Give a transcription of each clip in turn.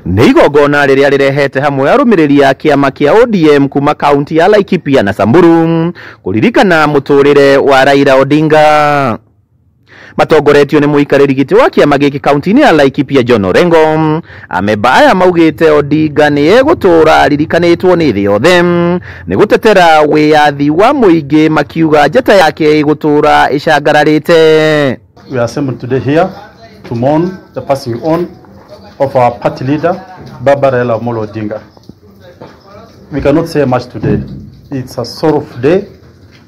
Nĩ igongona rĩrĩa rĩrehete hamwe arũmĩrĩri a kĩama kĩa ODM kuma kaunti ya Laikipia na Samburu kũririkana mũtũrĩre wa Raila Odinga. Matongoretio nĩ mũikarĩri gĩtĩ wa kĩama gĩkĩ kaunti-inĩ ya Laikipia John Orengo. Amemba aya maugĩte Odinga nĩ egũtũra aririkanĩtwo nĩ thĩ yothe nĩ gũtetera wĩyathi wa mũingĩ, makiuga njata yake ĩgũtũra ĩcangararĩte. We are assembled today here to mourn the passing on of our party leader, Baba Raila Amolo Odinga. We cannot say much today. It's a sorrowful day,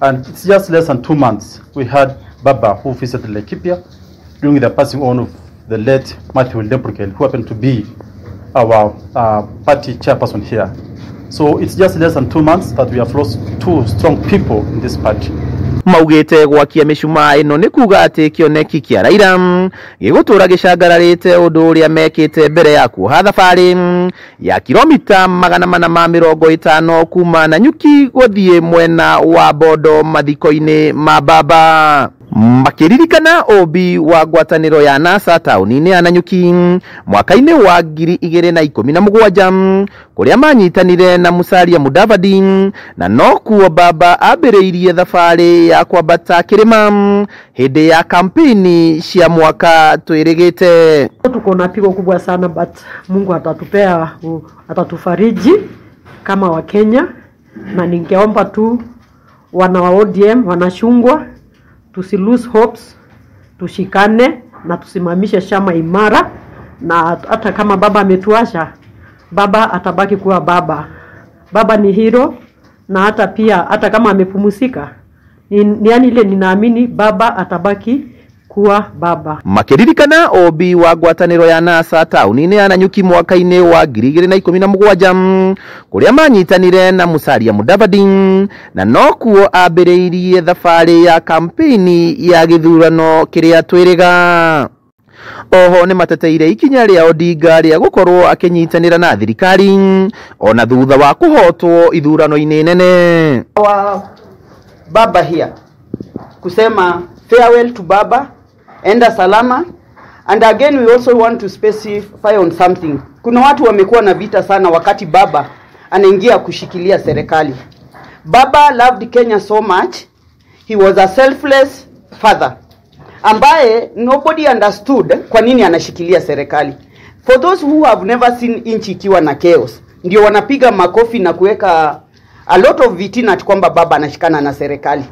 and it's just less than 2 months we had Baba who visited Laikipia during the passing on of the late Matthew Lembrugel, who happened to be our party chairperson here. So it's just less than 2 months that we have lost two strong people in this party. Maugĩte gwakia mĩcumaa ĩno nĩ kuga atĩ kĩoneki kĩa Raila gĩgũtũra gĩcangararĩte ũndũ ũrĩa mekĩte mbere ya kuoha thabarĩ ya kilomita 450 kuma Nanyuki gũthiĩ mwena wa Bondo mathiko-inĩ ma Baba. Makiririkana obi wa ngwatanĩro ya NASA taũni-inĩ ya Nanyuki mwaka-inĩ wa 2017 kũrĩa manyitanire na Musalia Mudavadi, na no kuo Baba ambĩrĩirie thabarĩ ya kwambata kĩrĩma hĩndĩ ya kampeni cia mwaka twĩrĩgĩte. Tuko na pigo kubwa sana, but Mungu atatufariji kama wa Kenya, na ningeomba tu wana wa ODM wanashungwa tusi lose hopes, tushikane na tusimamishe chama imara, na hata kama Baba ametuacha, Baba atabaki kuwa Baba. Baba ni hero, na hata pia hata kama amepumzika, yani ile ninaamini Baba atabaki kuwa Baba. Makiririkana obi wa ngwatanĩro ya NASA taũni-inĩ ya Nanyuki mwaka-inĩ wa 2017 kũrĩa manyitanire na Musalia Mudavadi, na no kuo ambĩrĩirie thabarĩ ya kampeni ya gĩthurano kĩrĩa twĩrĩga. Oho nĩ mateteire ikinya rĩa Odinga rĩa gũkorwo akĩnyitanĩra na thirikari ona thutha wa kũhotwo ithurano-inĩ nene. Baba here kusema farewell to Baba, enda salama. And again we also want to specify on something. Kuna watu wamekuwa na vita sana wakati Baba anaingia kushikilia serikali. Baba loved Kenya so much. He was a selfless father ambaye nobody understood kwa nini anashikilia serikali. For those who have never seen inchi ikiwa na chaos, ndio wanapiga makofi na kuweka a lot of vitina kwamba Baba anashikana na serikali.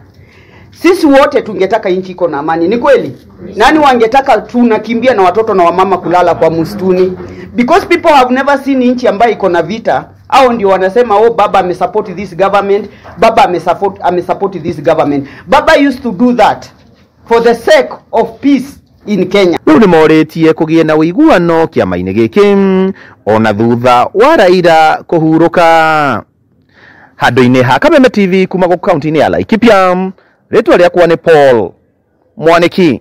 Sisi wote tungetaka inchi iko na amani, ni kweli? Nani wangetaka tunakimbia na watoto na wamama kulala kwa msituni? Because people have never seen inchi ambayo iko na vita. Hao ndio wanasema oh, Baba amesupport this government, Baba amesupport this government. Baba used to do that for the sake of peace in Kenya. Rĩu nĩ morĩtie kũgĩe na ũiguano kĩama-inĩ gĩkĩ ona thutha wa Raila kũhurũka. Handũ-inĩ ha Kameme TV kuma gũkũ kaunti-inĩ ya Laikipia, rĩtwa rĩakwa nĩ Paul Mwaniki.